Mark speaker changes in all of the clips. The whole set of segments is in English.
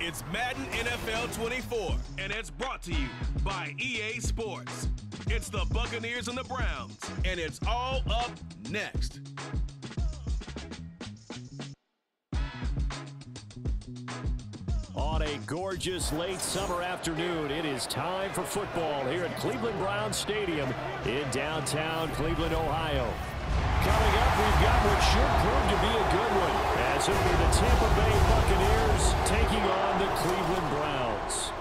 Speaker 1: It's Madden NFL 24, and it's brought to you by EA Sports. It's the Buccaneers and the Browns, and it's all up next.
Speaker 2: On a gorgeous late summer afternoon, it is time for football here at Cleveland Browns Stadium in downtown Cleveland, Ohio. Coming up, we've got what should prove to be a good one, as it'll be the Tampa Bay Buccaneers taking on the Cleveland Browns.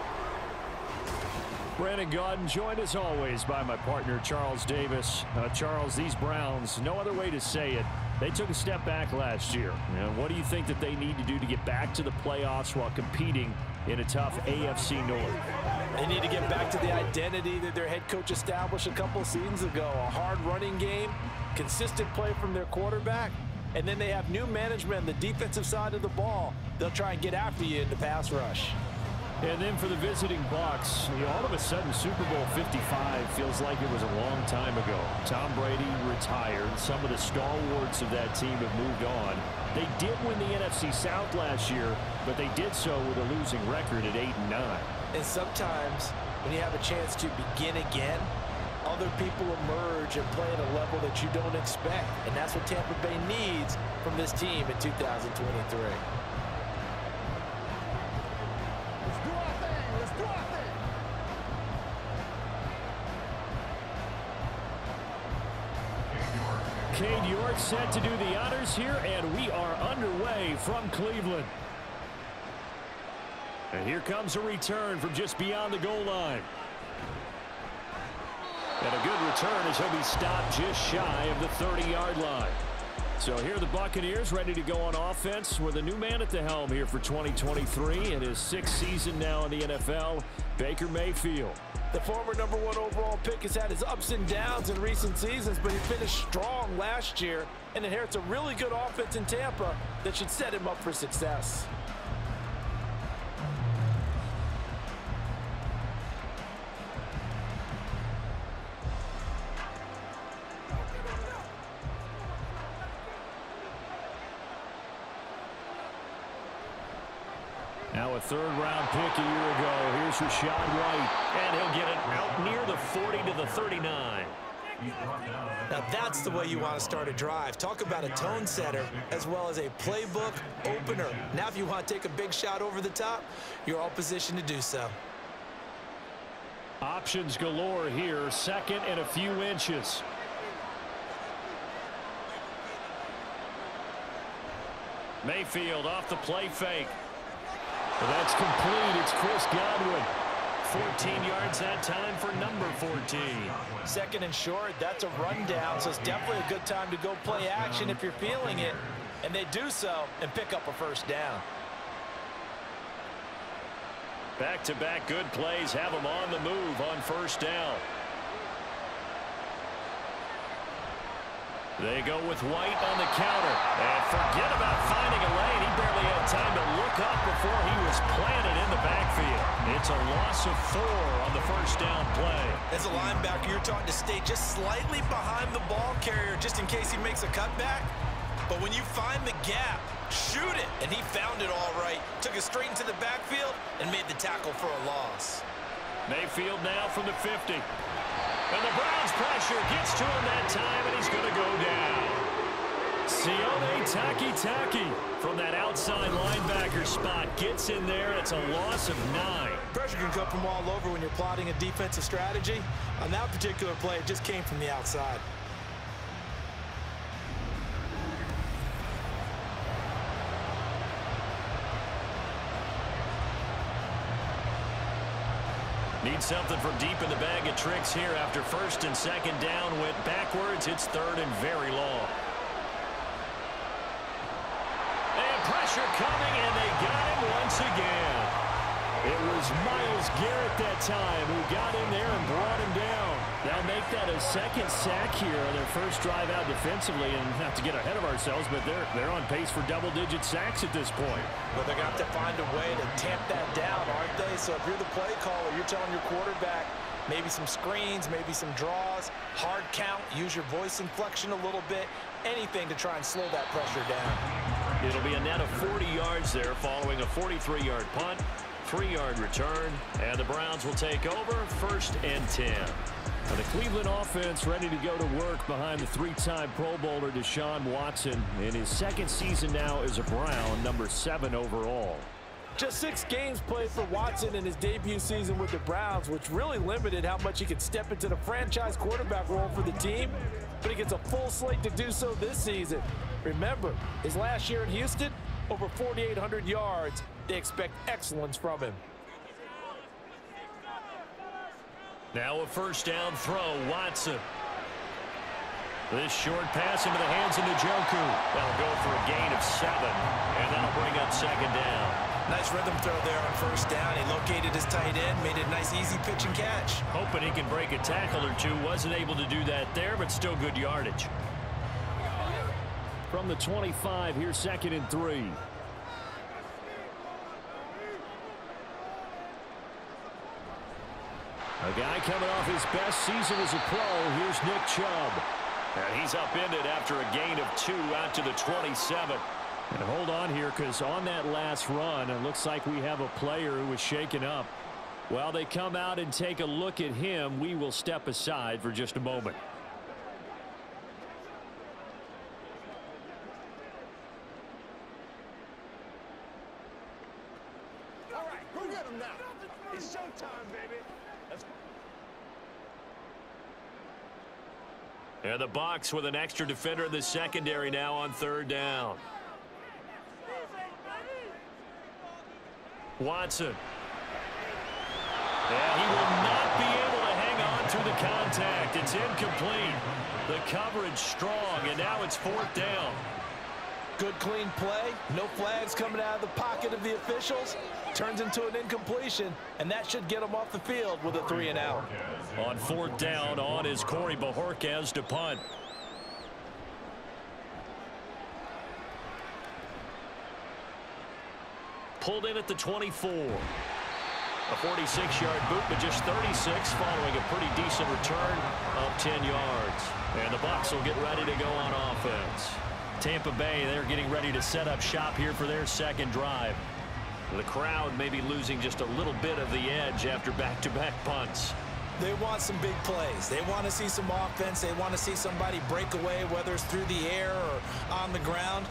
Speaker 2: Brandon Gaudin, joined as always by my partner, Charles Davis. Charles, these Browns, no other way to say it, they took a step back last year. What do you think that they need to do to get back to the playoffs while competing in a tough AFC North?
Speaker 3: They need to get back to the identity that their head coach established a couple seasons ago. A hard running game, consistent play from their quarterback, and then they have new management on the defensive side of the ball. They'll try and get after you in the pass rush.
Speaker 2: And then for the visiting Bucs, all of a sudden Super Bowl 55 feels like it was a long time ago. Tom Brady retired. Some of the stalwarts of that team have moved on. They did win the NFC South last year, but they did so with a losing record at 8-9.
Speaker 3: And sometimes when you have a chance to begin again, other people emerge and play at a level that you don't expect. And that's what Tampa Bay needs from this team in 2023.
Speaker 2: Cade York set to do the honors here, and we are underway from Cleveland. And here comes a return from just beyond the goal line. And a good return as he'll be stopped just shy of the 30-yard line. So here are the Buccaneers ready to go on offense with a new man at the helm here for 2023 in his sixth season now in the NFL, Baker Mayfield.
Speaker 3: The former #1 overall pick has had his ups and downs in recent seasons, but he finished strong last year and inherits a really good offense in Tampa that should set him up for success.
Speaker 2: Now a third-round pick a year ago. Here's Rashad White, and he'll get it out near the 40 to the 39.
Speaker 3: Now that's the way you want to start a drive. Talk about a tone setter as well as a playbook opener. Now if you want to take a big shot over the top, you're all positioned to do so.
Speaker 2: Options galore here. Second and a few inches. Mayfield off the play fake. Well, that's complete. It's Chris Godwin. 14 yards that time for number 14.
Speaker 3: Second and short, that's a rundown, so it's definitely a good time to go play action if you're feeling it. And they do so and pick up a first down.
Speaker 2: Back-to-back good plays have them on the move on first down. They go with White on the counter. And forget about finding a lane. He barely had time to look up before he was planted in the backfield. It's a loss of 4 on the first down play.
Speaker 3: As a linebacker, you're taught to stay just slightly behind the ball carrier just in case he makes a cutback. But when you find the gap, shoot it. And he found it all right. Took it straight into the backfield and made the tackle for a loss.
Speaker 2: Mayfield now from the 50. And the Browns pressure gets to him that time, and he's going to go down. Sione Takitaki from that outside linebacker spot gets in there. It's a loss of 9.
Speaker 3: Pressure can come from all over when you're plotting a defensive strategy. On that particular play, it just came from the outside.
Speaker 2: Need something from deep in the bag of tricks here after first and second down went backwards. It's third and very long. And pressure coming, and they got him once again. It was Myles Garrett that time who got in there and brought him down. They'll make that a second sack here on their first drive out defensively, and not to get ahead of ourselves, but they're on pace for double-digit sacks at this point.
Speaker 3: But they're going to have to find a way to tamp that down, aren't they? So if you're the play caller, you're telling your quarterback maybe some screens, maybe some draws, hard count, use your voice inflection a little bit, anything to try and slow that pressure down.
Speaker 2: It'll be a net of 40 yards there following a 43-yard punt, 3-yard return, and the Browns will take over 1st and 10. And the Cleveland offense ready to go to work behind the 3-time Pro Bowler Deshaun Watson in his 2nd season now as a Brown, number 7 overall.
Speaker 3: Just 6 games played for Watson in his debut season with the Browns, which really limited how much he could step into the franchise quarterback role for the team, but he gets a full slate to do so this season. Remember, his last year in Houston, over 4,800 yards. They expect excellence from him.
Speaker 2: Now a 1st down throw, Watson. This short pass into the hands of Njoku. That'll go for a gain of 7, and that'll bring up 2nd down.
Speaker 4: Nice rhythm throw there on 1st down. He located his tight end, made it a nice easy pitch and catch.
Speaker 2: Hoping he can break a tackle or two. Wasn't able to do that there, but still good yardage. From the 25, here's 2nd and 3. A guy coming off his best season as a pro. Here's Nick Chubb. And he's upended after a gain of 2 out to the 27. And hold on here, because on that last run, it looks like we have a player who was shaken up. While they come out and take a look at him, we will step aside for just a moment.
Speaker 5: All right, go get him now. It's showtime, baby. Let's go.
Speaker 2: And the Bucs with an extra defender in the secondary now on 3rd down. Watson. And he will not be able to hang on to the contact. It's incomplete. The coverage strong, and now it's 4th down.
Speaker 3: Good clean play. No flags coming out of the pocket of the officials. Turns into an incompletion, and that should get him off the field with a 3 and out.
Speaker 2: On 4th down, on is Corey Bajorquez to punt. Pulled in at the 24. A 46-yard boot, but just 36 following a pretty decent return of 10 yards. And the Bucs will get ready to go on offense. Tampa Bay, they're getting ready to set up shop here for their 2nd drive. The crowd may be losing just a little bit of the edge after back-to-back punts.
Speaker 4: They want some big plays. They want to see some offense. They want to see somebody break away, whether it's through the air or on the ground.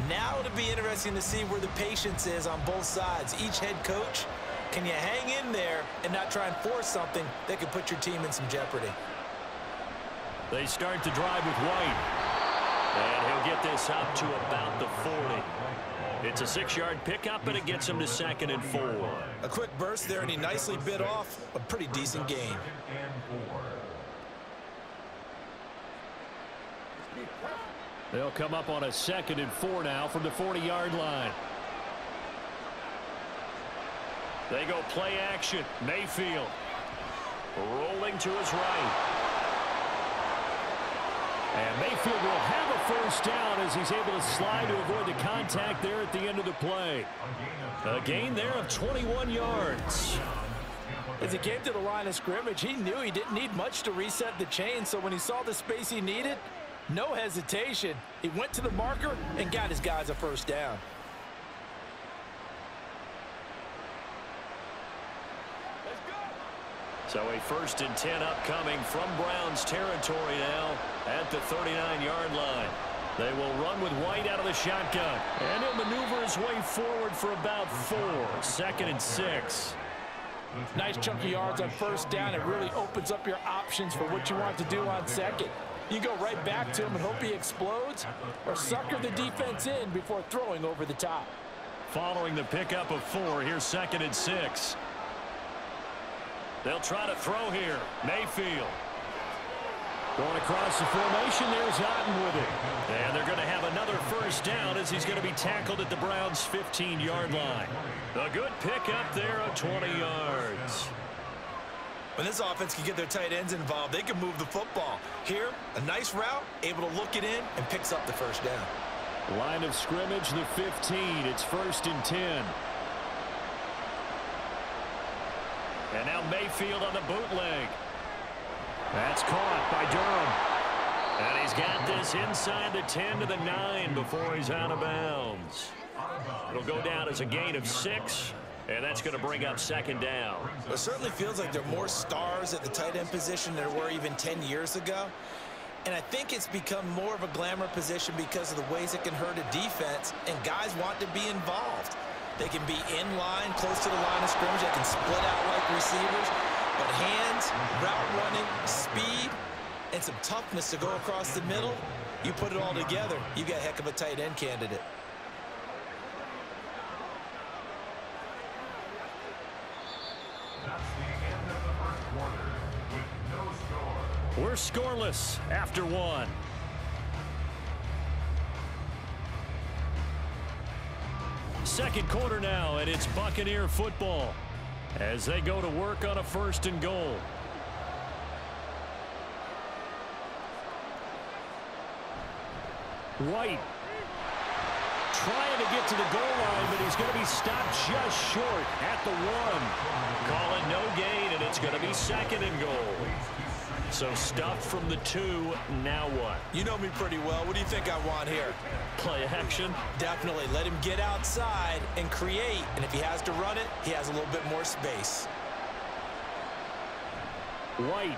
Speaker 4: Now it'll be interesting to see where the patience is on both sides. Each head coach, can you hang in there and not try and force something that could put your team in some jeopardy?
Speaker 2: They start the drive with White. And he'll get this up to about the 40. It's a 6-yard pickup, and it gets him to 2nd and 4.
Speaker 4: A quick burst there, and he nicely bit off a pretty decent gain.
Speaker 2: They'll come up on a 2nd and 4 now from the 40-yard line. They go play action. Mayfield rolling to his right. And Mayfield will have a 1st down as he's able to slide to avoid the contact there at the end of the play. A gain there of 21 yards.
Speaker 3: As he came to the line of scrimmage, he knew he didn't need much to reset the chain, so when he saw the space he needed, no hesitation. He went to the marker and got his guys a 1st down.
Speaker 2: So a 1st and 10 upcoming from Browns territory now at the 39-yard line. They will run with White out of the shotgun. And he'll maneuver his way forward for about 4. 2nd and 6.
Speaker 3: Nice chunk of yards on 1st down. It really opens up your options for what you want to do on 2nd. You go right back to him and hope he explodes, or sucker the defense in before throwing over the top.
Speaker 2: Following the pickup of 4, here's 2nd and 6. They'll try to throw here. Mayfield. Going across the formation, there's Otten with it. And they're going to have another 1st down as he's going to be tackled at the Browns' 15-yard line. A good pickup there of 20 yards.
Speaker 4: When this offense can get their tight ends involved, they can move the football. Here, a nice route, able to look it in, and picks up the 1st down.
Speaker 2: Line of scrimmage, the 15. It's 1st and 10. And now Mayfield on the bootleg. That's caught by Durham. And he's got this inside the 10 to the 9 before he's out of bounds. It'll go down as a gain of 6, and that's going to bring up second down.
Speaker 4: It certainly feels like there are more stars at the tight end position than there were even 10 years ago. And I think it's become more of a glamour position because of the ways it can hurt a defense, and guys want to be involved. They can be in line, close to the line of scrimmage. They can split out like receivers. But hands, route running, speed, and some toughness to go across the middle, you put it all together, you got a heck of a tight end candidate.
Speaker 6: That's the end of the first quarter with no score.
Speaker 2: We're scoreless after 1. Second quarter now, and it's Buccaneer football as they go to work on a 1st and goal. White trying to get to the goal line, but he's going to be stopped just short at the 1. Call it no gain, and it's going to be 2nd and goal. So stuffed from the 2, now what?
Speaker 4: You know me pretty well. What do you think I want here?
Speaker 2: Play action?
Speaker 4: Definitely. Let him get outside and create. And if he has to run it, he has a little bit more space.
Speaker 2: White.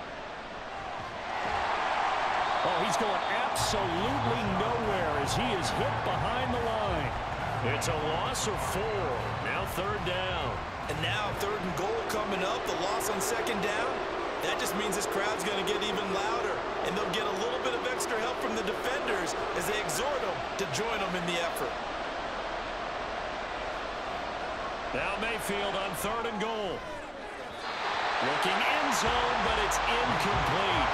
Speaker 2: Oh, he's going absolutely nowhere as he is hit behind the line. It's a loss of 4. Now 3rd down.
Speaker 4: And now 3rd and goal coming up. The loss on 2nd down. That just means this crowd's going to get even louder, and they'll get a little bit of extra help from the defenders as they exhort them to join them in the effort.
Speaker 2: Now Mayfield on 3rd and goal. Looking end zone, but it's incomplete.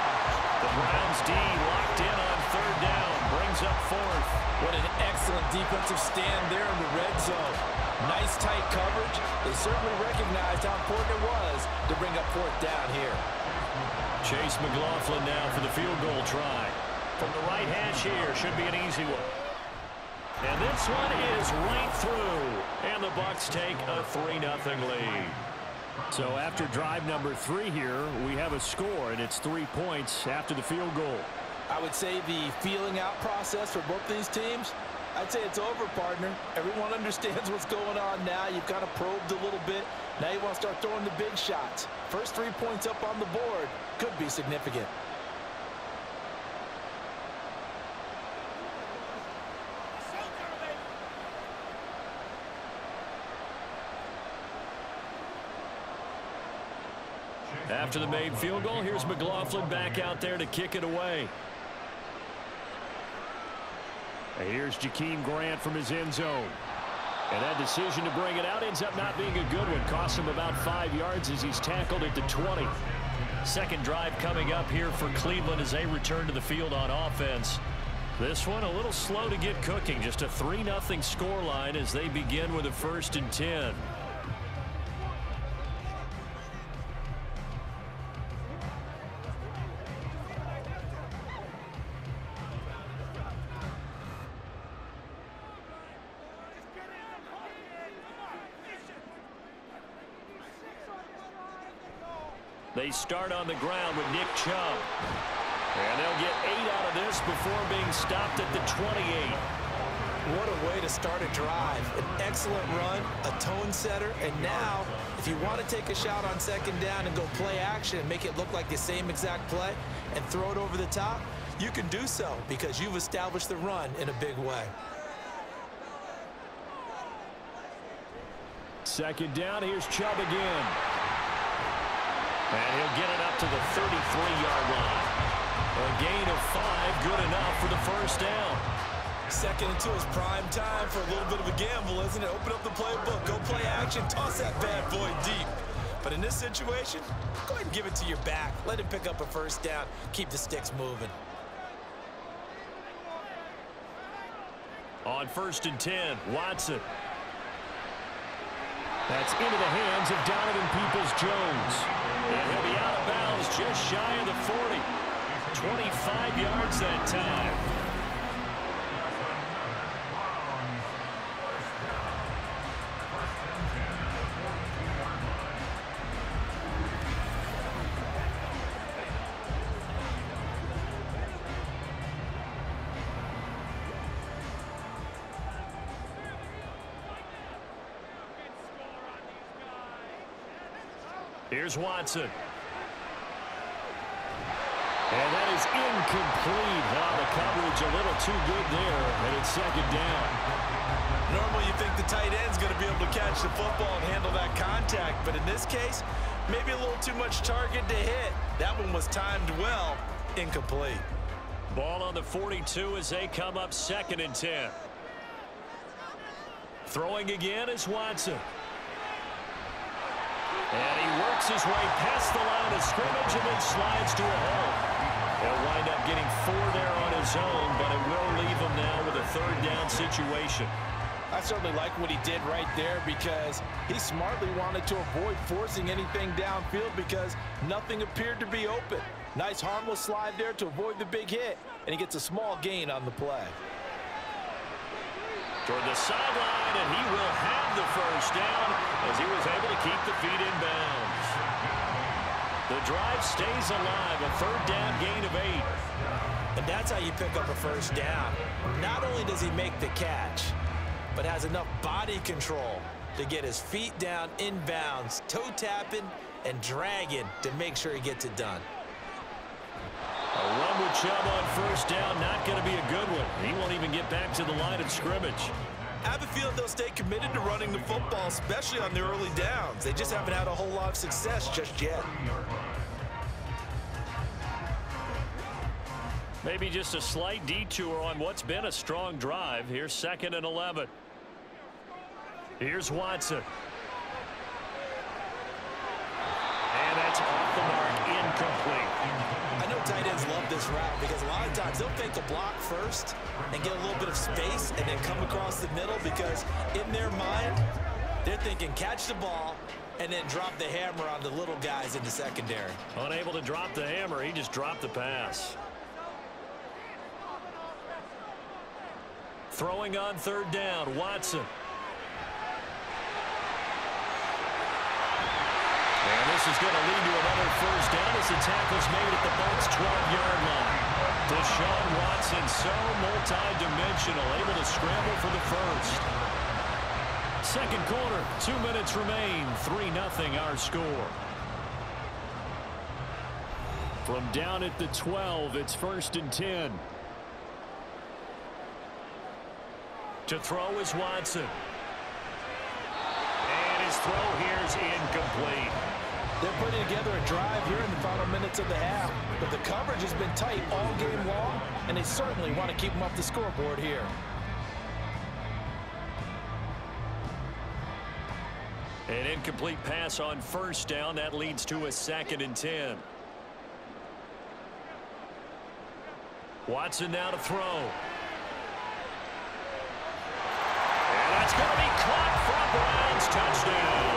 Speaker 2: The Browns D locked in on 3rd down, brings up 4th.
Speaker 3: What an excellent defensive stand there in the red zone. Nice tight coverage. They certainly recognized how important it was to bring up 4th down here.
Speaker 2: Chase McLaughlin now for the field goal try. From the right hash here, should be an easy one. And this one is right through. And the Bucs take a 3-0 lead. So after drive number 3 here, we have a score, and it's 3 points after the field goal.
Speaker 3: I would say the feeling out process for both these teams, I'd say it's over, partner. Everyone understands what's going on now. You've kind of probed a little bit. Now you want to start throwing the big shots. First 3 points up on the board could be significant.
Speaker 2: After the made field goal, here's McLaughlin back out there to kick it away. And here's Jakeem Grant from his end zone. And that decision to bring it out ends up not being a good one. Costs him about 5 yards as he's tackled at the 20. Second drive coming up here for Cleveland as they return to the field on offense. This one a little slow to get cooking. Just a 3-0 scoreline as they begin with a 1st and 10. They start on the ground with Nick Chubb. And they'll get 8 out of this before being stopped at the 28.
Speaker 4: What a way to start a drive. An excellent run, a tone setter, and now, if you want to take a shot on 2nd down and go play action and make it look like the same exact play and throw it over the top, you can do so because you've established the run in a big way.
Speaker 2: 2nd down, here's Chubb again. And he'll get it up to the 33-yard line. A gain of 5, good enough for the 1st down.
Speaker 4: 2nd and 2 is prime time for a little bit of a gamble, isn't it? Open up the playbook, go play action, toss that bad boy deep. But in this situation, go ahead and give it to your back. Let him pick up a 1st down, keep the sticks moving.
Speaker 2: On 1st and 10, Watson. That's into the hands of Donovan Peoples-Jones. And he'll be out of bounds just shy of the 40. 25 yards that time. Here's Watson. And that is incomplete. The coverage a little too good there, and it's second down.
Speaker 3: Normally you think the tight end's going to be able to catch the football and handle that contact, but in this case, maybe a little too much target to hit. That one was timed well, incomplete.
Speaker 2: Ball on the 42 as they come up 2nd and 10. Throwing again is Watson. And he works his way past the line of scrimmage and then slides to a hole. He'll wind up getting 4 there on his own, but it will leave him now with a 3rd down situation.
Speaker 3: I certainly like what he did right there because he smartly wanted to avoid forcing anything downfield because nothing appeared to be open. Nice harmless slide there to avoid the big hit, and he gets a small gain on the play.
Speaker 2: Toward the sideline, and he will have the 1st down as he was able to keep the feet in bounds. The drive stays alive, a 3rd down gain of 8.
Speaker 4: And that's how you pick up a 1st down. Not only does he make the catch, but has enough body control to get his feet down in bounds, toe tapping and dragging to make sure he gets it done.
Speaker 2: A run with Chubb on 1st down, not going to be a good one. He won't even get back to the line of scrimmage.
Speaker 3: I have a feeling they'll stay committed to running the football, especially on their early downs. They just haven't had a whole lot of success just yet.
Speaker 2: Maybe just a slight detour on what's been a strong drive. Here's 2nd and 11. Here's Watson. And that's off the mark, incomplete.
Speaker 4: I know tight ends love this route because a lot of times they'll fake the block first and get a little bit of space and then come across the middle because in their mind, they're thinking catch the ball and then drop the hammer on the little guys in the secondary.
Speaker 2: Unable to drop the hammer, he just dropped the pass. Throwing on 3rd down, Watson. And this is going to lead to another 1st down as the tackle's made at the Bucs' 12-yard line. Deshaun Watson, so multi-dimensional, able to scramble for the 1st. 2nd quarter, 2 minutes remain, 3-0 our score. From down at the 12, it's 1st and 10. To throw is Watson. And his throw here is incomplete.
Speaker 3: They're putting together a drive here in the final minutes of the half, but the coverage has been tight all game long, and they certainly want to keep them off the scoreboard here.
Speaker 2: An incomplete pass on 1st down. That leads to a 2nd and 10. Watson now to throw. It's going to be caught for a Browns touchdown.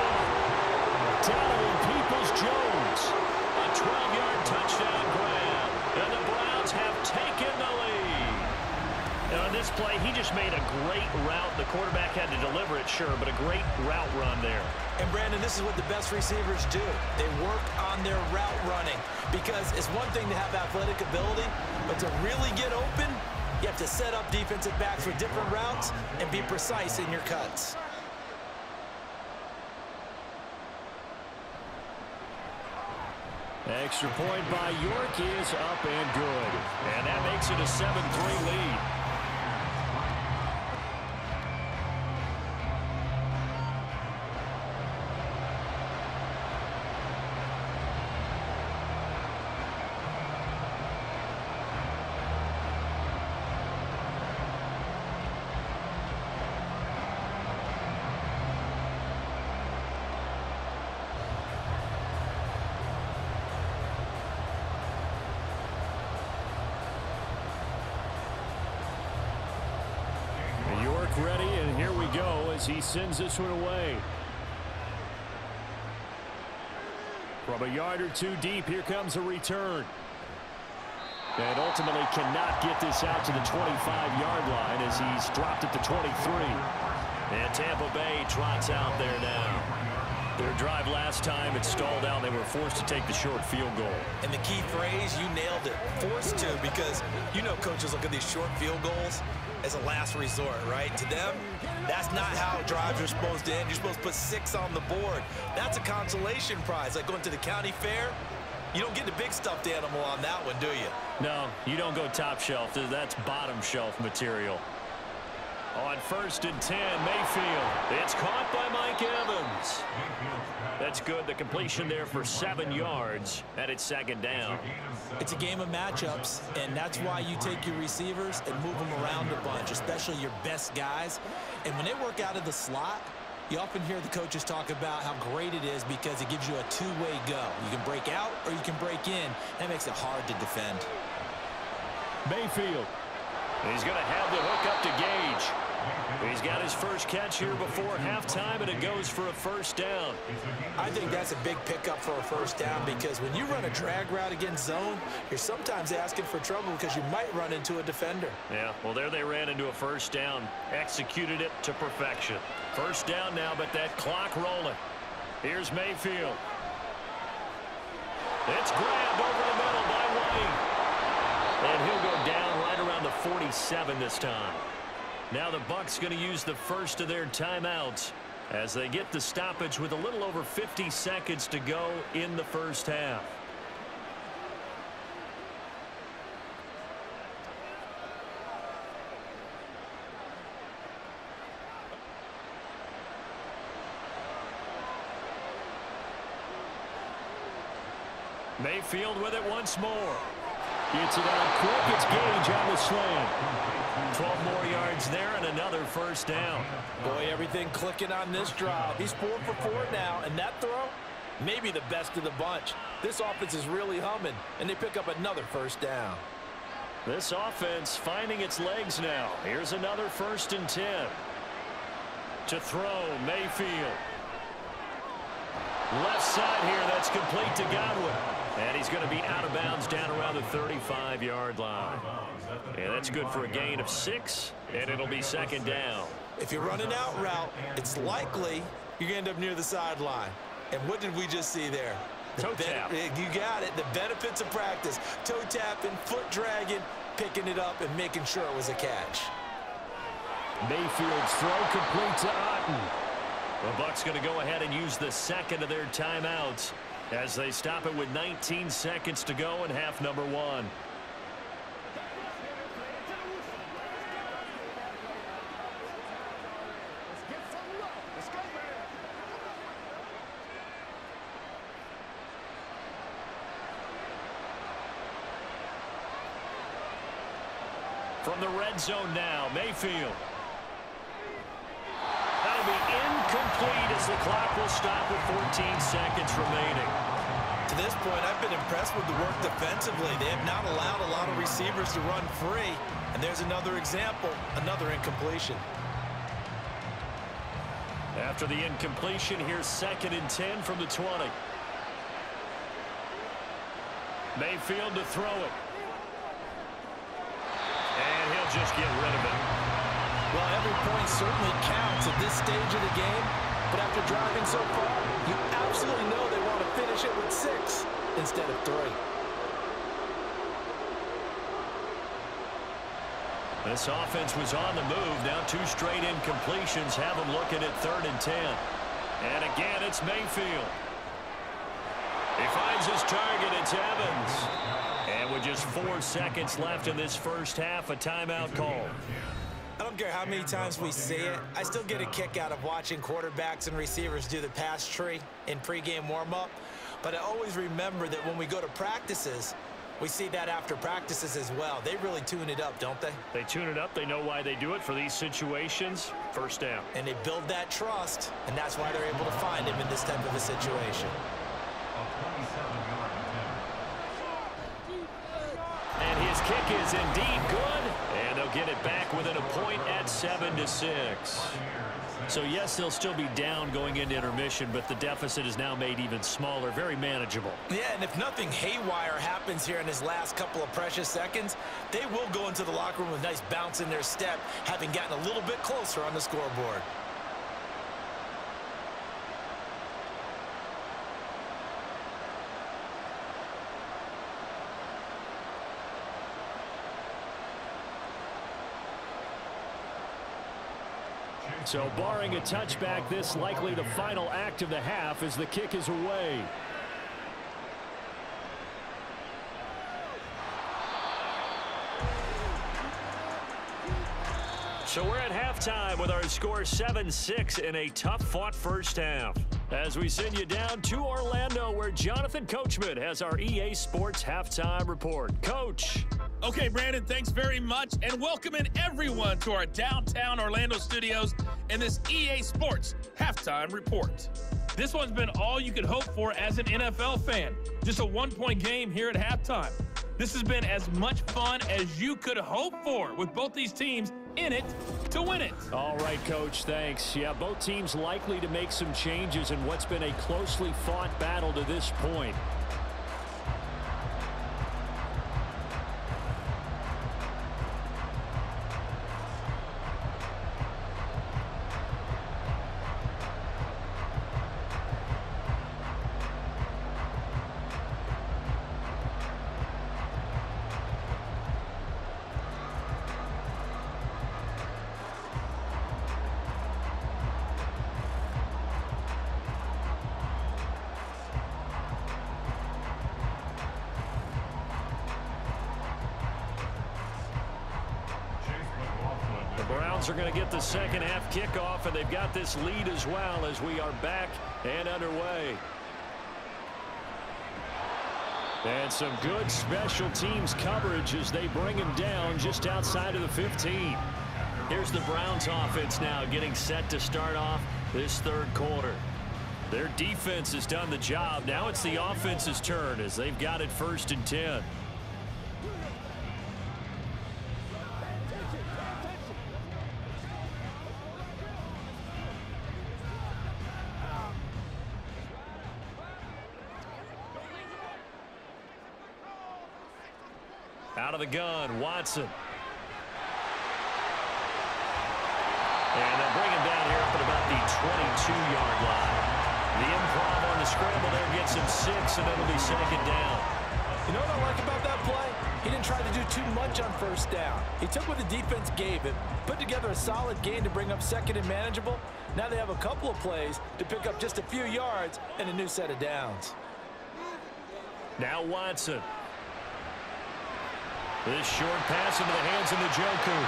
Speaker 2: Donovan Peoples-Jones, a 12-yard touchdown grab, and the Browns have taken the lead. And on this play, he just made a great route. The quarterback had to deliver it, sure, but a great route run there.
Speaker 4: And, Brandon, this is what the best receivers do. They work on their route running because it's one thing to have athletic ability, but to really get open, you have to set up defensive backs with different routes and be precise in your cuts.
Speaker 2: Extra point by York is up and good. And that makes it a 7-3 lead. Ready, and here we go as he sends this one away. From a yard or two deep, here comes a return. And ultimately cannot get this out to the 25-yard line as he's dropped it to 23. And Tampa Bay trots out there now. Their drive last time, it stalled out. They were forced to take the short field goal.
Speaker 4: And the key phrase, you nailed it, forced to, because you know coaches look at these short field goals as a last resort, right? To them, that's not how drives are supposed to end. You're supposed to put 6 on the board. That's a consolation prize, like going to the county fair. You don't get the big stuffed animal on that one, do you?
Speaker 2: No, you don't go top shelf. That's bottom shelf material. On 1st and 10, Mayfield. It's caught by Mike Evans. That's good. The completion there for 7 yards, and it's 2nd down.
Speaker 4: It's a game of matchups, and that's why you take your receivers and move them around a bunch, especially your best guys. And when they work out of the slot, you often hear the coaches talk about how great it is because it gives you a two-way go. You can break out or you can break in. That makes it hard to defend.
Speaker 2: Mayfield. He's going to have the hook up to Gage. He's got his first catch here before halftime, and it goes for a 1st down.
Speaker 4: I think that's a big pickup for a 1st down because when you run a drag route against zone, you're sometimes asking for trouble because you might run into a defender.
Speaker 2: Yeah, well, there they ran into a 1st down. Executed it to perfection. 1st down now, but that clock rolling. Here's Mayfield. It's grabbed over the middle by White. And he'll go down right around the 47 this time. Now the Bucs going to use the first of their timeouts as they get the stoppage with a little over 50 seconds to go in the 1st half. Mayfield with it once more. Gets it out quick. It's Gage on the slant. 12 more yards there and another 1st down.
Speaker 3: Boy, everything clicking on this drive. He's 4 for 4 now, and that throw, maybe the best of the bunch. This offense is really humming, and they pick up another 1st down.
Speaker 2: This offense finding its legs now. Here's another 1st and 10. To throw, Mayfield. Left side here, that's complete to Godwin. And he's going to be out of bounds down around the 35-yard line. And that's good for a gain of 6, and it'll be 2nd down.
Speaker 4: If you run an out route, it's likely you're going to end up near the sideline. And what did we just see there?
Speaker 2: Toe tap.
Speaker 4: You got it. The benefits of practice. Toe tapping, foot dragging, picking it up, and making sure it was a catch.
Speaker 2: Mayfield's throw complete to Otten. The Bucs going to go ahead and use the 2nd of their timeouts as they stop it with 19 seconds to go in half number 1. From the red zone now, Mayfield. That'll be incomplete as the clock will stop with 14 seconds remaining.
Speaker 4: To this point, I've been impressed with the work defensively. They have not allowed a lot of receivers to run free. And there's another example, another incompletion.
Speaker 2: After the incompletion, here's 2nd and 10 from the 20. Mayfield to throw it. And he'll just get rid of it.
Speaker 3: Well, every point certainly counts at this stage of the game, but after driving so far, you absolutely know they want to finish it with 6 instead of 3.
Speaker 2: This offense was on the move. Now 2 straight incompletions have them looking at 3rd and 10. And again, it's Mayfield. He finds his target. It's Evans. And with just 4 seconds left in this 1st half, a timeout call.
Speaker 4: I don't care how many times we see it. I still get a kick out of watching quarterbacks and receivers do the pass tree in pregame warm-up. But I always remember that when we go to practices, we see that after practices as well. They really tune it up, don't they?
Speaker 2: They tune it up. They know why they do it for these situations. 1st down.
Speaker 4: And they build that trust, and that's why they're able to find him in this type of a situation.
Speaker 2: And his kick is indeed good. And they'll get it back within a point at 7-6. So, yes, they'll still be down going into intermission, but the deficit is now made even smaller, very manageable.
Speaker 4: Yeah, and if nothing haywire happens here in his last couple of precious seconds, they will go into the locker room with a nice bounce in their step, having gotten a little bit closer on the scoreboard.
Speaker 2: So barring a touchback, this likely the final act of the half as the kick is away. So we're at halftime with our score 7-6 in a tough-fought first half. As we send you down to Orlando, where Jonathan Coachman has our EA Sports Halftime Report. Coach.
Speaker 7: Okay, Brandon, thanks very much, and welcoming everyone to our downtown Orlando studios and this EA Sports Halftime Report. This one's been all you could hope for as an NFL fan. Just a one-point game here at halftime. This has been as much fun as you could hope for with both these teams in it to win it.
Speaker 2: All right, Coach, thanks. Yeah, both teams likely to make some changes in what's been a closely fought battle to this point. Are going to get the second half kickoff, and they've got this lead as well as we are back and underway. And some good special teams coverage as they bring him down just outside of the 15. Here's the Browns offense now getting set to start off this third quarter. Their defense has done the job. Now it's the offense's turn as they've got it 1st and 10. Out of the gun, Watson. And they'll bring him down here up at about the 22-yard line. The improv on the scramble there gets him 6, and it'll be second down.
Speaker 3: You know what I like about that play? He didn't try to do too much on first down. He took what the defense gave him, put together a solid gain to bring up second and manageable. Now they have a couple of plays to pick up just a few yards and a new set of downs.
Speaker 2: Now Watson. This short pass into the hands of Njoku.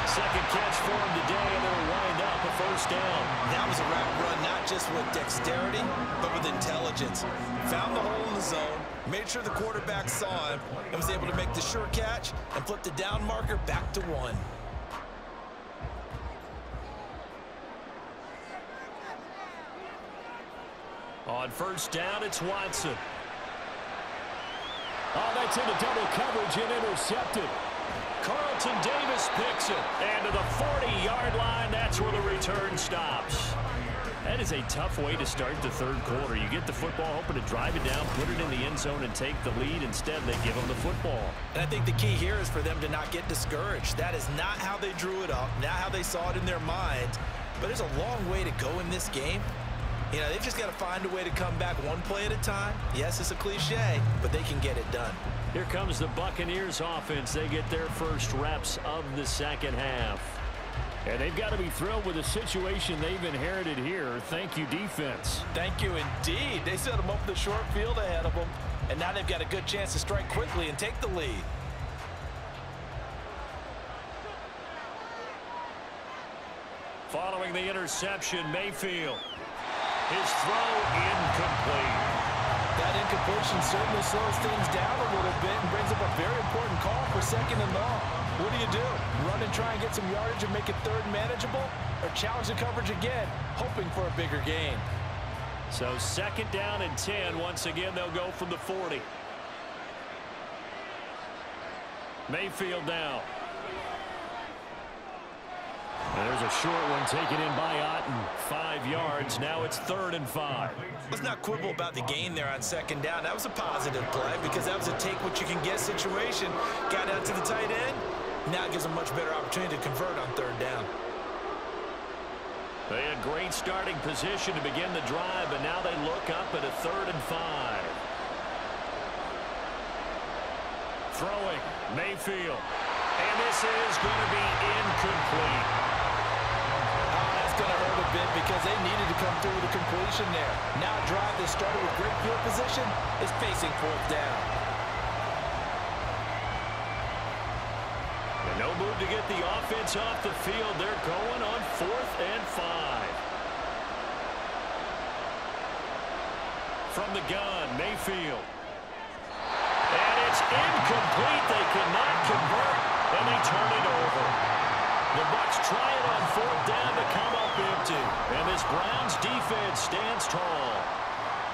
Speaker 2: Second catch for him today, and they'll wind up a first down.
Speaker 4: That was a route run, not just with dexterity, but with intelligence. Found the hole in the zone, made sure the quarterback saw him, and was able to make the sure catch and flip the down marker back to 1.
Speaker 2: On first down, it's Watson. Oh, that's into double coverage and intercepted. Carlton Davis picks it. And to the 40-yard line, that's where the return stops. That is a tough way to start the third quarter. You get the football, hoping to drive it down, put it in the end zone, and take the lead. Instead, they give them the football.
Speaker 4: And I think the key here is for them to not get discouraged. That is not how they drew it up, not how they saw it in their minds. But there's a long way to go in this game. You know, they've just got to find a way to come back one play at a time. Yes, it's a cliche, but they can get it done.
Speaker 2: Here comes the Buccaneers offense. They get their first reps of the second half. And they've got to be thrilled with the situation they've inherited here. Thank you, defense.
Speaker 3: Thank you, indeed. They set them up the short field ahead of them, and now they've got a good chance to strike quickly and take the lead.
Speaker 2: Following the interception, Mayfield. His throw incomplete.
Speaker 3: That incompletion certainly slows things down a little bit and brings up a very important call for 2nd and long. What do? Run and try and get some yardage and make it 3rd manageable, or challenge the coverage again, hoping for a bigger gain?
Speaker 2: So 2nd down and 10. Once again, they'll go from the 40. Mayfield now. And there's a short one taken in by Otten. 5 yards. Now it's 3rd and 5.
Speaker 4: Let's not quibble about the gain there on 2nd down. That was a positive play because that was a take-what-you-can-get situation. Got out to the tight end. Now it gives them much better opportunity to convert on 3rd down.
Speaker 2: They had great starting position to begin the drive, but now they look up at a 3rd and 5. Throwing, Mayfield. And this is going to be incomplete.
Speaker 3: That's going to
Speaker 4: because they needed to come through with a completion there. Now a drive that started with great field position is facing fourth down.
Speaker 2: And no move to get the offense off the field. They're going on 4th and 5. From the gun, Mayfield. And it's incomplete. They cannot convert, and they turn it over. The Bucs try it on 4th down to come up empty. And this Browns defense stands tall.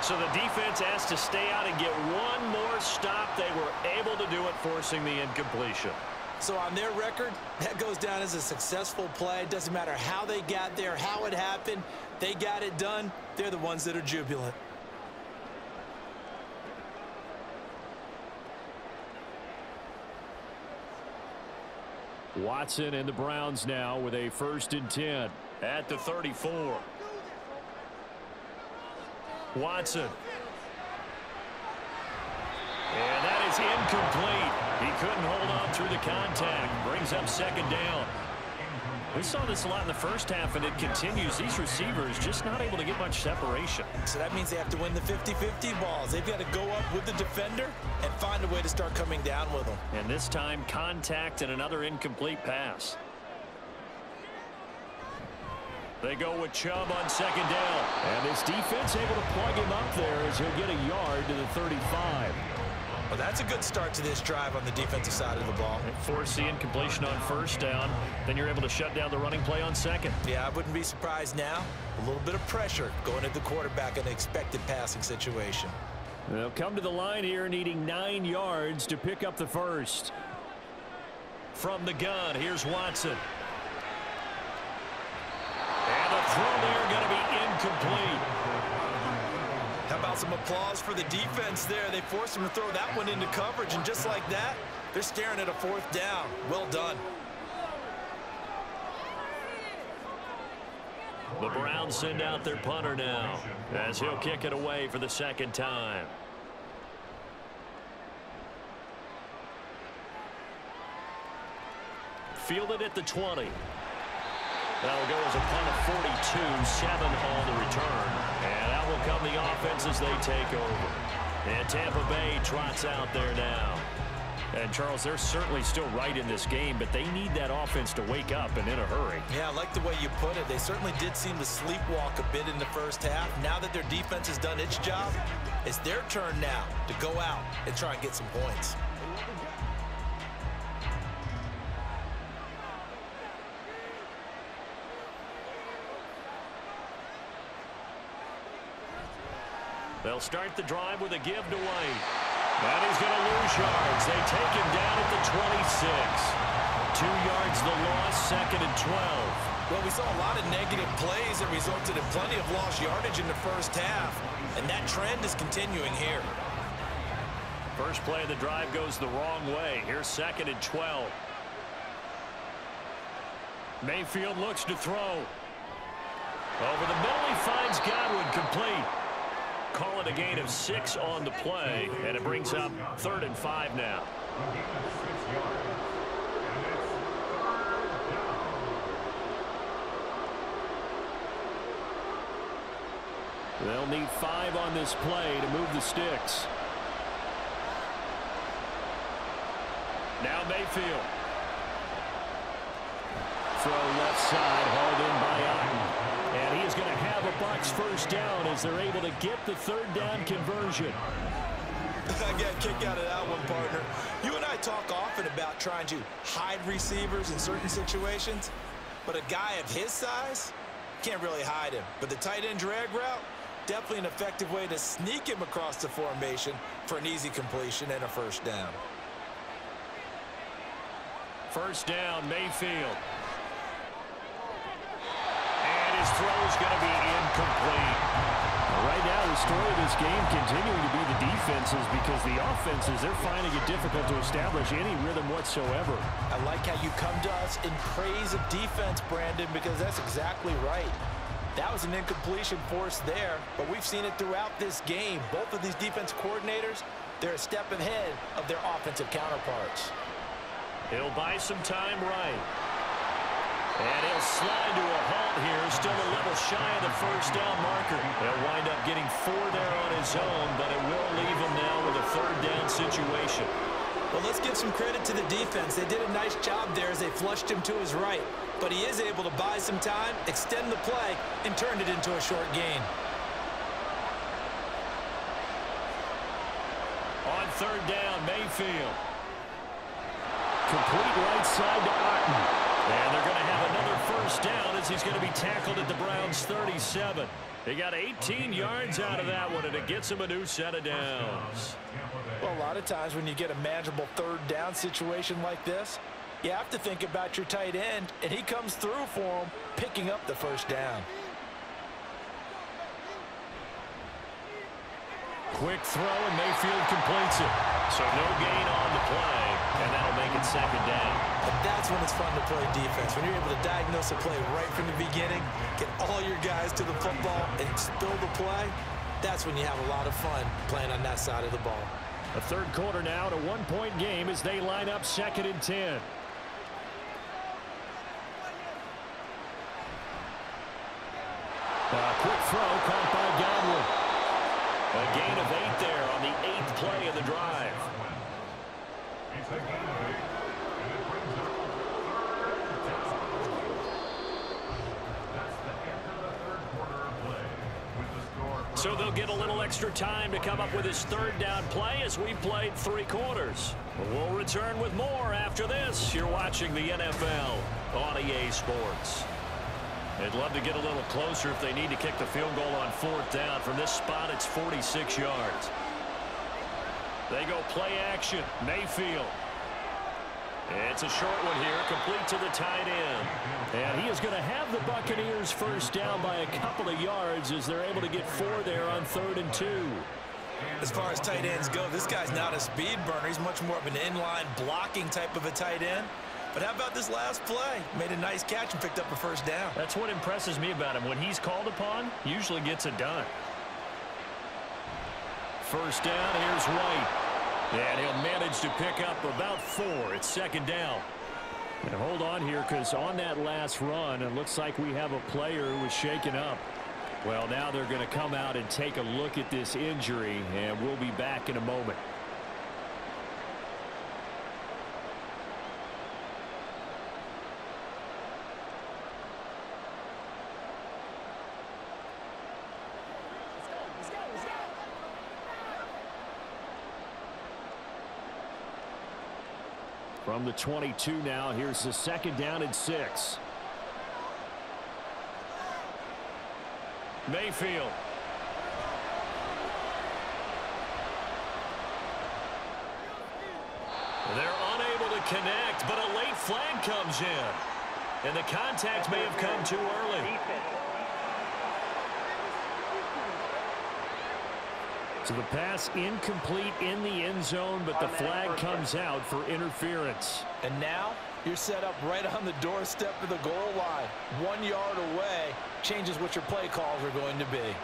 Speaker 2: So the defense has to stay out and get one more stop. They were able to do it, forcing the incompletion.
Speaker 4: So on their record, that goes down as a successful play. It doesn't matter how they got there, how it happened. They got it done. They're the ones that are jubilant.
Speaker 2: Watson and the Browns now with a 1st and 10 at the 34. Watson. And that is incomplete. He couldn't hold on through the contact. Brings up 2nd down. We saw this a lot in the first half, and it continues. These receivers just not able to get much separation.
Speaker 4: So that means they have to win the 50-50 balls. They've got to go up with the defender and find a way to start coming down with them.
Speaker 2: And this time, contact and another incomplete pass. They go with Chubb on 2nd down. And this defense able to plug him up there as he'll get a yard to the 35.
Speaker 4: Well, that's a good start to this drive on the defensive side of the ball.
Speaker 2: Force the incompletion on 1st down. Then you're able to shut down the running play on 2nd.
Speaker 4: Yeah, I wouldn't be surprised now. A little bit of pressure going at the quarterback in an expected passing situation.
Speaker 2: They'll come to the line here needing 9 yards to pick up the 1st. From the gun, here's Watson. And the throw there going to be incomplete.
Speaker 4: How about some applause for the defense there? They forced him to throw that one into coverage, and just like that, they're staring at a 4th down. Well done.
Speaker 2: The Browns send out their punter now as he'll kick it away for the 2nd time. Fielded at the 20. That'll go as a punt of 42, 7 on the return. And out will come the offense as they take over. And Tampa Bay trots out there now. And, Charles, they're certainly still right in this game, but they need that offense to wake up and in a hurry.
Speaker 4: Yeah, I like the way you put it. They certainly did seem to sleepwalk a bit in the first half. Now that their defense has done its job, it's their turn now to go out and try and get some points.
Speaker 2: They'll start the drive with a give to White. And he's going to lose yards. They take him down at the 26. 2 yards the loss, 2nd and 12.
Speaker 4: Well, we saw a lot of negative plays that resulted in plenty of lost yardage in the first half, and that trend is continuing here.
Speaker 2: First play of the drive goes the wrong way. Here's 2nd and 12. Mayfield looks to throw. Over the middle, he finds Godwin complete. Call it a gain of 6 on the play, and it brings up 3rd and 5 now. They'll need 5 on this play to move the sticks. Now Mayfield. Throw left side, hauled in by Otten. And he is going to have a Bucs 1st down as they're able to get the 3rd down conversion.
Speaker 4: I got a kick out of that one, partner. You and I talk often about trying to hide receivers in certain situations, but a guy of his size can't really hide him. But the tight end drag route, definitely an effective way to sneak him across the formation for an easy completion and a 1st down.
Speaker 2: 1st down, Mayfield. His throw is going to be incomplete. Right now, the story of this game continuing to be the defenses, because the offenses, they're finding it difficult to establish any rhythm whatsoever.
Speaker 4: I like how you come to us in praise of defense, Brandon, because that's exactly right. That was an incompletion forced there, but we've seen it throughout this game. Both of these defense coordinators, they're a step ahead of their offensive counterparts.
Speaker 2: He'll buy some time right. And he'll they'll slide to a halt here. Still a little shy of the first down marker. They'll wind up getting 4 there on his own, but it will leave him now with a 3rd down situation.
Speaker 4: Well, let's give some credit to the defense. They did a nice job there as they flushed him to his right. But he is able to buy some time, extend the play, and turn it into a short gain.
Speaker 2: On 3rd down, Mayfield. Complete right side to Otten. And they're going to have another 1st down as he's going to be tackled at the Browns' 37. They got 18 yards out of that one, and it gets him a new set of downs.
Speaker 3: Well, a lot of times when you get a manageable 3rd down situation like this, you have to think about your tight end, and he comes through for him, picking up the 1st down.
Speaker 2: Quick throw, and Mayfield completes it. So no gain on the play, and that'll make it 2nd down.
Speaker 4: But that's when it's fun to play defense. When you're able to diagnose a play right from the beginning, get all your guys to the football, and spill the play, that's when you have a lot of fun playing on that side of the ball.
Speaker 2: The 3rd quarter now, at a 1-point game as they line up 2nd and 10. Quick throw caught by Godwin. A gain of 8 there on the 8th play of the drive.
Speaker 6: It's a gain of 8, and it brings up 3rd down. That's the end of the 3rd quarter of play with the score.
Speaker 2: So they'll get a little extra time to come up with his 3rd down play as we played 3 quarters. We'll return with more after this. You're watching the NFL on EA Sports. They'd love to get a little closer if they need to kick the field goal on 4th down. From this spot, it's 46 yards. They go play action. Mayfield. It's a short one here, complete to the tight end. And he is going to have the Buccaneers 1st down by a couple of yards as they're able to get 4 there on 3rd and 2.
Speaker 4: As far as tight ends go, this guy's not a speed burner. He's much more of an inline blocking type of a tight end. But how about this last play? Made a nice catch and picked up a 1st down.
Speaker 2: That's what impresses me about him. When he's called upon, usually gets it done. 1st down, here's White. And he'll manage to pick up about 4. It's 2nd down. And hold on here, because on that last run, it looks like we have a player who was shaken up. Well, now they're going to come out and take a look at this injury, and we'll be back in a moment. From the 22 now, here's the 2nd down and 6. Mayfield. They're unable to connect, but a late flag comes in. And the contact may have come too early. So the pass incomplete in the end zone, but the flag comes out for interference.
Speaker 3: And now you're set up right on the doorstep of the goal line. 1 yard away changes what your play calls are going to be.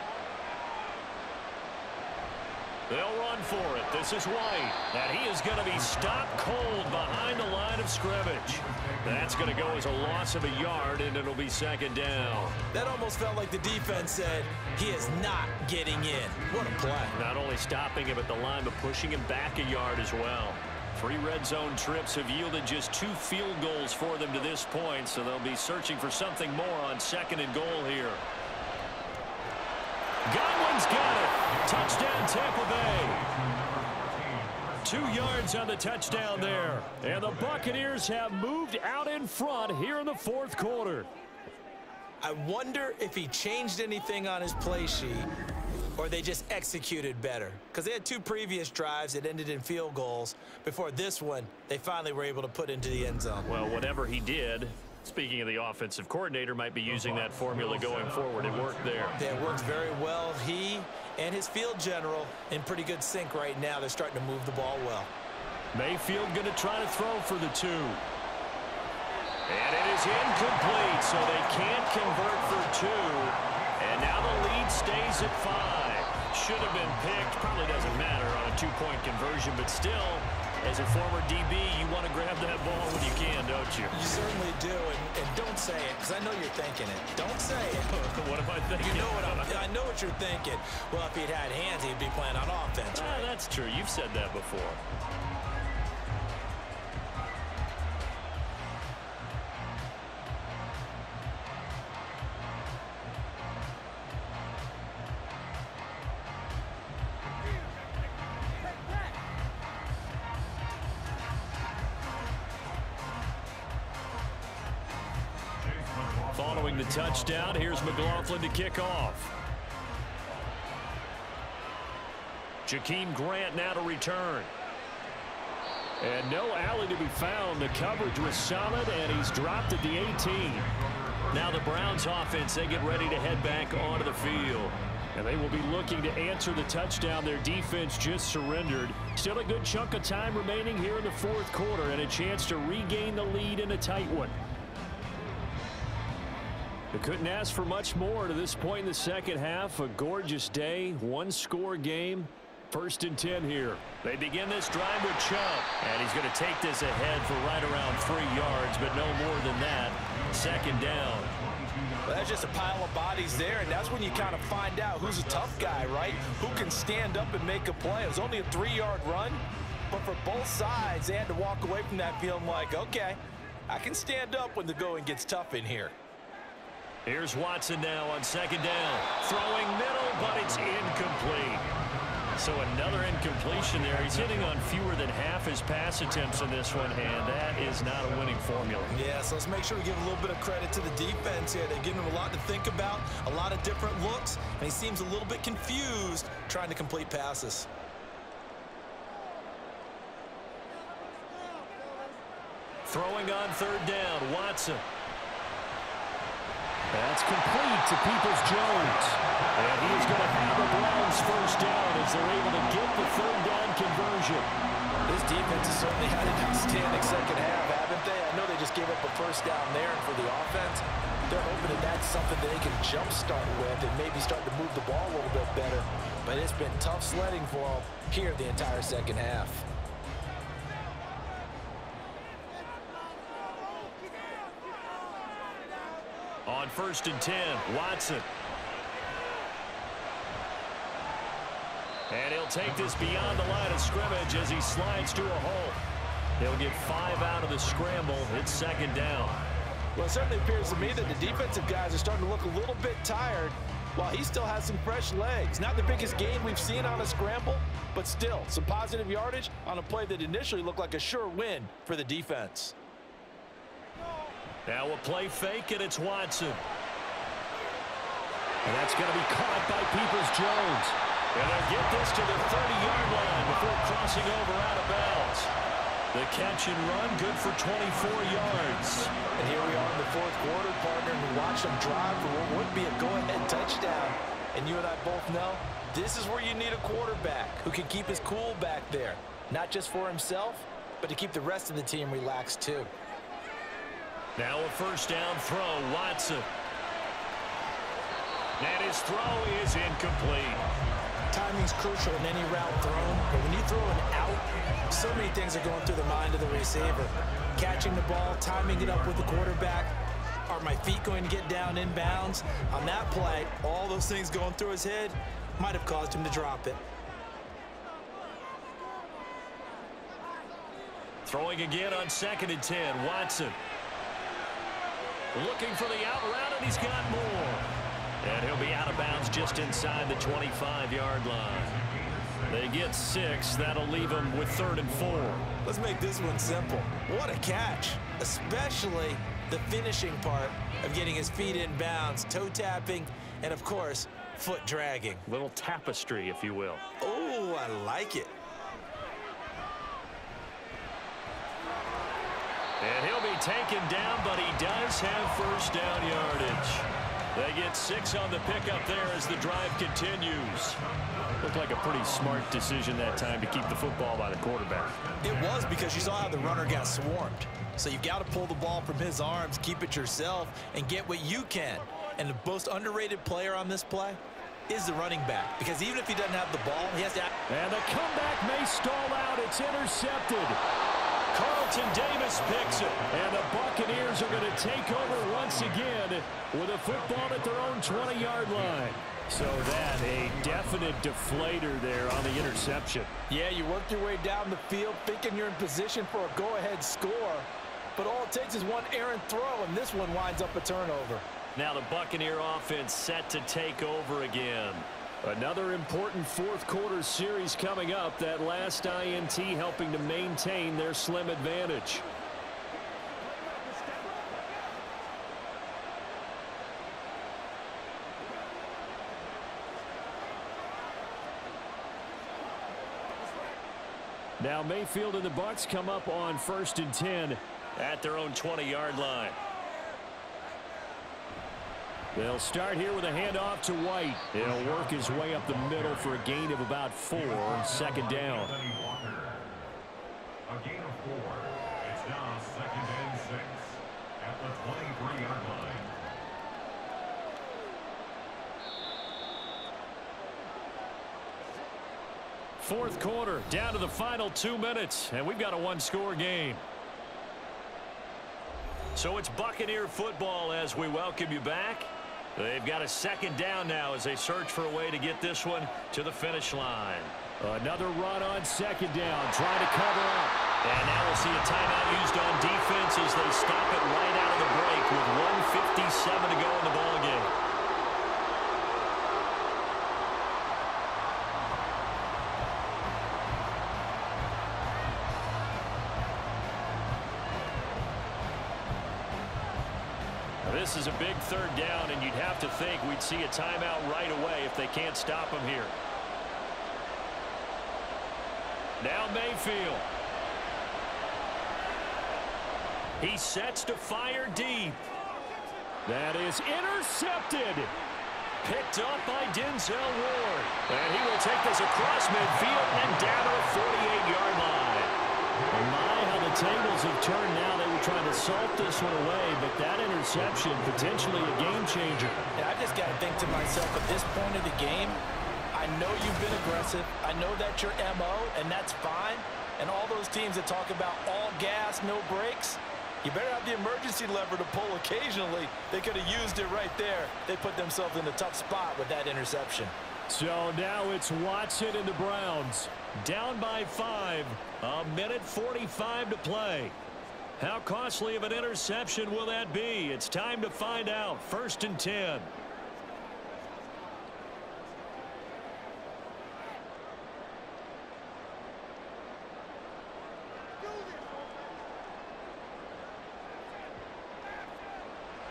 Speaker 2: They'll run for it. This is White. And he is going to be stopped cold behind the line of scrimmage. That's going to go as a loss of a yard, and it'll be 2nd down.
Speaker 4: That almost felt like the defense said, he is not getting in. What a play.
Speaker 2: Not only stopping him at the line, but pushing him back a yard as well. 3 red zone trips have yielded just 2 field goals for them to this point, so they'll be searching for something more on 2nd and goal here. Godwin's got it. Touchdown, Tampa Bay. 2 yards on the touchdown there. And the Buccaneers have moved out in front here in the 4th quarter.
Speaker 4: I wonder if he changed anything on his play sheet or they just executed better. Because they had 2 previous drives that ended in field goals. Before this one, they finally were able to put into the end zone.
Speaker 2: Well, whatever he did, speaking of the offensive coordinator, might be using that formula going forward. It worked there.
Speaker 4: Yeah, it works very well. He and his field general in pretty good sync right now. They're starting to move the ball well.
Speaker 2: Mayfield going to try to throw for the 2. And it is incomplete, so they can't convert for 2. And now the lead stays at 5. Should have been picked. Probably doesn't matter on a 2-point conversion, but still, as a former DB, you want to grab that ball when you can, don't you?
Speaker 4: You certainly do, and don't say it, because I know you're thinking it. Don't say it.
Speaker 2: What am I thinking?
Speaker 4: You know what I know what you're thinking. Well, if he'd had hands, he'd be playing on offense. Right?
Speaker 2: That's true. You've said that before. Following the touchdown, here's McLaughlin to kick off. Jakeem Grant now to return. And no alley to be found. The coverage was solid, and he's dropped at the 18. Now the Browns offense, they get ready to head back onto the field. And they will be looking to answer the touchdown their defense just surrendered. Still a good chunk of time remaining here in the fourth quarter, and a chance to regain the lead in a tight one. They couldn't ask for much more to this point in the second half. A gorgeous day, one-score game. 1st and 10 here. They begin this drive with Chubb, and he's going to take this ahead for right around 3 yards, but no more than that. 2nd down.
Speaker 3: Well, that's just a pile of bodies there, and that's when you kind of find out who's a tough guy, right? Who can stand up and make a play. It was only a 3-yard run, but for both sides, they had to walk away from that feeling like, okay, I can stand up when the going gets tough in here.
Speaker 2: Here's Watson now on 2nd down. Throwing middle, but it's incomplete. So another incompletion there. He's hitting on fewer than half his pass attempts in this one, and that is not a winning formula.
Speaker 4: Yeah, so let's make sure we give a little bit of credit to the defense here. They've given him a lot to think about, a lot of different looks, and he seems a little bit confused trying to complete passes.
Speaker 2: Throwing on 3rd down, Watson. That's complete to Peoples-Jones. And he is going to have the Browns 1st down as they're able to get the 3rd down conversion.
Speaker 3: This defense has certainly had an outstanding second half, haven't they? I know they just gave up a 1st down there, and for the offense, they're hoping that that's something that they can jumpstart with and maybe start to move the ball a little bit better. But it's been tough sledding for them here the entire second half.
Speaker 2: On 1st and 10, Watson. And he'll take this beyond the line of scrimmage as he slides to a hole. He'll get 5 out of the scramble. It's 2nd down.
Speaker 3: Well, it certainly appears to me that the defensive guys are starting to look a little bit tired while he still has some fresh legs. Not the biggest gain we've seen on a scramble, but still some positive yardage on a play that initially looked like a sure win for the defense.
Speaker 2: Now a play fake, and it's Watson. And that's going to be caught by Peoples-Jones. And they'll get this to the 30-yard line before crossing over out of bounds. The catch and run, good for 24 yards.
Speaker 3: And here we are in the fourth quarter, partner, and we watch them drive for what would be a go-ahead touchdown. And you and I both know this is where you need a quarterback who can keep his cool back there. Not just for himself, but to keep the rest of the team relaxed too.
Speaker 2: Now a 1st down throw, Watson. And his throw is incomplete.
Speaker 4: Timing's crucial in any route thrown, but when you throw an out, so many things are going through the mind of the receiver. Catching the ball, timing it up with the quarterback. Are my feet going to get down in bounds? On that play, all those things going through his head might have caused him to drop it.
Speaker 2: Throwing again on 2nd and 10, Watson. Looking for the out route, and he's got more. And he'll be out of bounds just inside the 25-yard line. They get 6. That'll leave them with 3rd and 4.
Speaker 4: Let's make this one simple. What a catch, especially the finishing part of getting his feet in bounds, toe tapping, and, of course, foot dragging.
Speaker 2: Little tapestry, if you will.
Speaker 4: Oh, I like it.
Speaker 2: And he'll be taken down, but he does have 1st down yardage. They get 6 on the pickup there as the drive continues. Looked like a pretty smart decision that time to keep the football by the quarterback.
Speaker 4: It was, because you saw how the runner got swarmed. So you've got to pull the ball from his arms, keep it yourself, and get what you can. And the most underrated player on this play is the running back, because even if he doesn't have the ball, he has to...
Speaker 2: And the comeback may stall out. It's intercepted. Carl Carlton Davis picks it. And the Buccaneers are going to take over once again with a football at their own 20-yard line. So that a definite deflator there on the interception.
Speaker 3: Yeah, you work your way down the field thinking you're in position for a go-ahead score. But all it takes is one errant throw, and this one winds up a turnover.
Speaker 2: Now the Buccaneer offense set to take over again. Another important fourth quarter series coming up. That last INT helping to maintain their slim advantage. Now Mayfield and the Bucs come up on 1st and 10 at their own 20-yard line. They'll start here with a handoff to White. He'll work his way up the middle for a gain of about 4. Second down.
Speaker 6: A gain of 4. It's now 2nd and 6 at the 23-yard line.
Speaker 2: Fourth quarter, down to the final 2 minutes, and we've got a one-score game. So it's Buccaneer football as we welcome you back. They've got a second down now as they search for a way to get this one to the finish line. Another run on second down, trying to cover up. And now we'll see a timeout used on defense as they stop it right out of the break with 1:57 to go in the ballgame. This is a big third down, and you'd have to think we'd see a timeout right away if they can't stop him here. Now Mayfield. He sets to fire deep. That is intercepted. Picked up by Denzel Ward. And he will take this across midfield and down to the 48-yard line. And my, how the tables have turned now. They were trying to salt this one away, but that interception, potentially a game changer.
Speaker 3: Yeah, I just got to think to myself, at this point of the game, I know you've been aggressive. I know that's your MO, and that's fine. And all those teams that talk about all gas, no brakes, you better have the emergency lever to pull occasionally. They could have used it right there. They put themselves in a tough spot with that interception.
Speaker 2: So now it's Watson and the Browns. Down by 5. 1:45 to play. How costly of an interception will that be? It's time to find out. 1st and 10.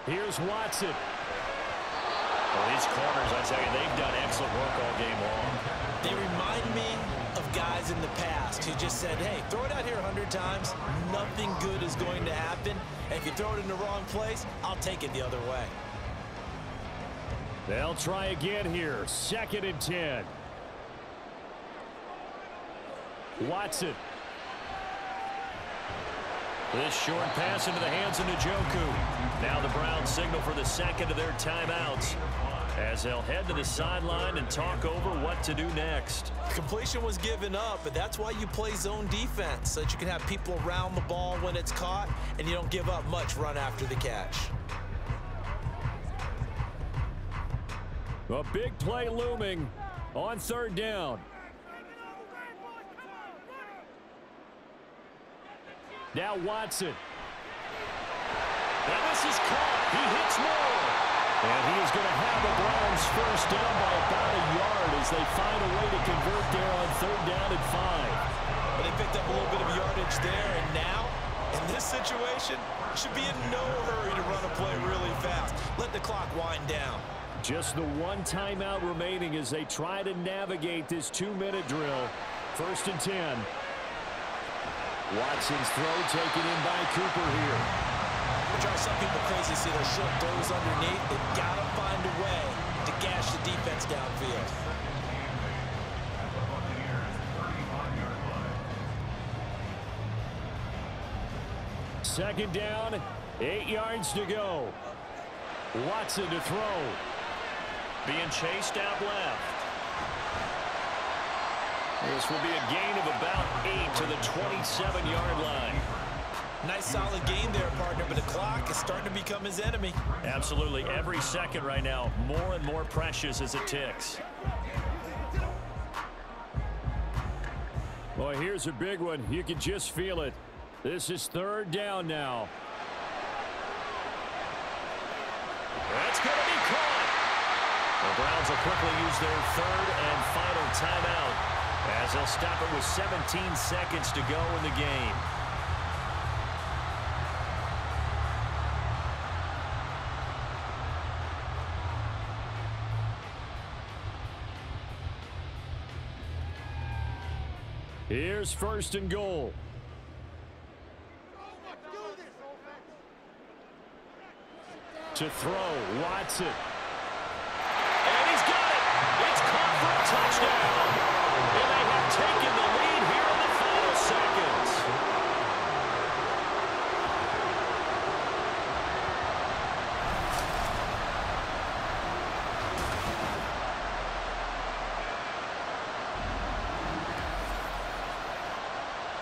Speaker 2: Here's Watson. Well, these corners, I tell you, they've done excellent work all game long.
Speaker 4: They remind me of guys in the past who just said, hey, throw it out here 100 times. Nothing good is going to happen. And if you throw it in the wrong place, I'll take it the other way.
Speaker 2: They'll try again here. 2nd and 10. Watson. This short pass into the hands of Njoku. Now the Browns signal for the second of their timeouts as they'll head to the sideline and talk over what to do next.
Speaker 4: Completion was given up, but that's why you play zone defense, so that you can have people around the ball when it's caught, and you don't give up much run after the catch.
Speaker 2: A big play looming on 3rd down. Now Watson. And this is caught. He hits more. And he is going to have the Browns first down by about a yard as they find a way to convert there on 3rd down and 5.
Speaker 4: But they picked up a little bit of yardage there, and now, in this situation, should be in no hurry to run a play really fast. Let the clock wind down.
Speaker 2: Just the one timeout remaining as they try to navigate this 2-minute drill. 1st and 10. Watson's throw taken in by Cooper here.
Speaker 4: Which drives some people crazy to see their short throws underneath. They've got to find a way to gash the defense downfield.
Speaker 2: Second down, 8 yards to go. Watson to throw. Being chased out left. This will be a gain of about 8 to the 27-yard line.
Speaker 4: Nice solid game there, partner, but the clock is starting to become his enemy.
Speaker 2: Absolutely. Every second right now, more and more precious as it ticks. Well, here's a big one. You can just feel it. This is third down now. That's going to be caught. The Browns will quickly use their third and final timeout as they'll stop it with 17 seconds to go in the game. Here's first and goal. To throw, Watson. And he's got it. It's caught for a touchdown. And they have taken the lead here in the final seconds.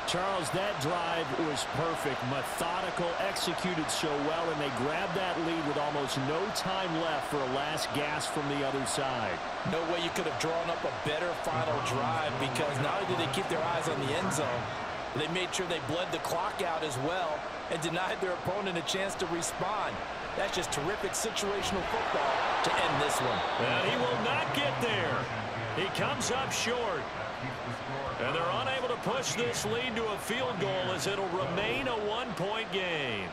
Speaker 2: Charles, that drive was perfect, methodical, executed so well, and they grabbed that lead with almost no time left for a last gasp from the other side.
Speaker 3: No way you could have drawn up a better final drive, because not only did they keep their eyes on the end zone, they made sure they bled the clock out as well and denied their opponent a chance to respond. That's just terrific situational football to end this one.
Speaker 2: And he will not get there. He comes up short. And they're unable to push this lead to a field goal as it'll remain a one-point game.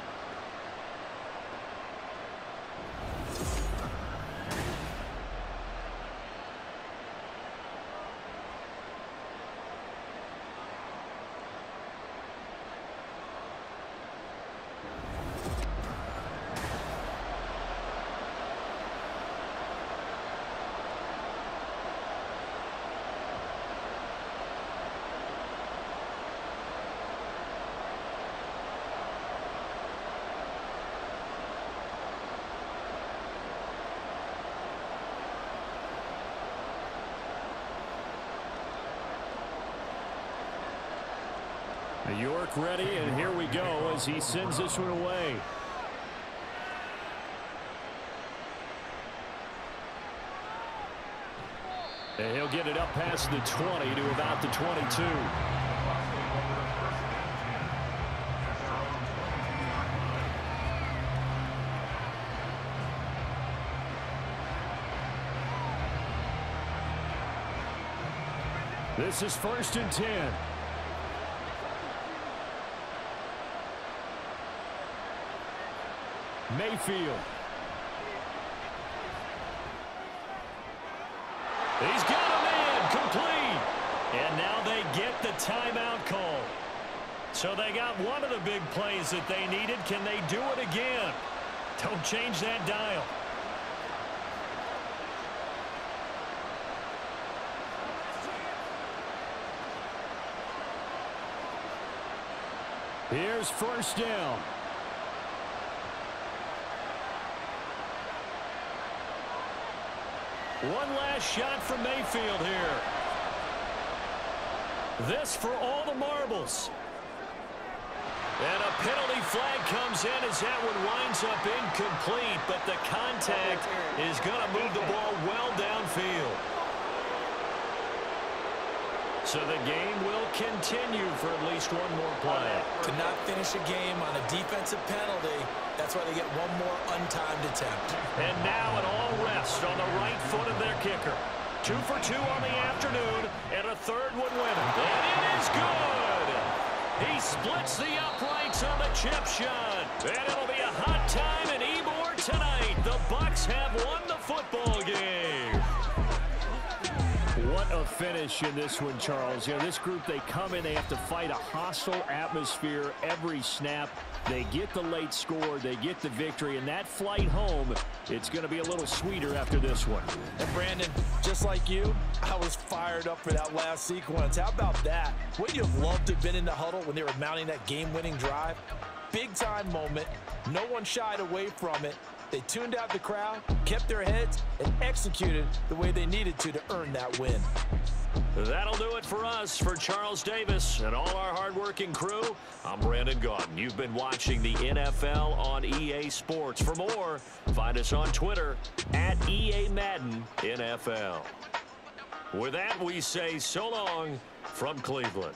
Speaker 2: York ready, and here we go as he sends this one away. And he'll get it up past the 20 to about the 22. This is first and 10. Mayfield. He's got a man complete. And now they get the timeout call. So they got one of the big plays that they needed. Can they do it again? Don't change that dial. Here's first down. One last shot from Mayfield here. This for all the marbles. And a penalty flag comes in as that one winds up incomplete, but the contact is going to move the ball well downfield. So the game will continue for at least one more play.
Speaker 4: To not finish a game on a defensive penalty, that's why they get one more untimed attempt.
Speaker 2: And now an all rest on the right foot of their kicker. 2 for 2 on the afternoon, and a third one winner. And it is good! He splits the uprights on the chip shot. And it'll be a hot time in Ybor tonight. The Bucs have won the football game. What a finish in this one, Charles. You know, this group, they come in, they have to fight a hostile atmosphere every snap. They get the late score, they get the victory, and that flight home, it's going to be a little sweeter after this one.
Speaker 3: And Brandon, just like you, I was fired up for that last sequence. How about that? Wouldn't you have loved to have been in the huddle when they were mounting that game-winning drive? Big-time moment. No one shied away from it. They tuned out the crowd, kept their heads, and executed the way they needed to earn that win.
Speaker 2: That'll do it for us. For Charles Davis and all our hardworking crew, I'm Brandon Gaudin. You've been watching the NFL on EA Sports. For more, find us on Twitter at EA Madden NFL. With that, we say so long from Cleveland.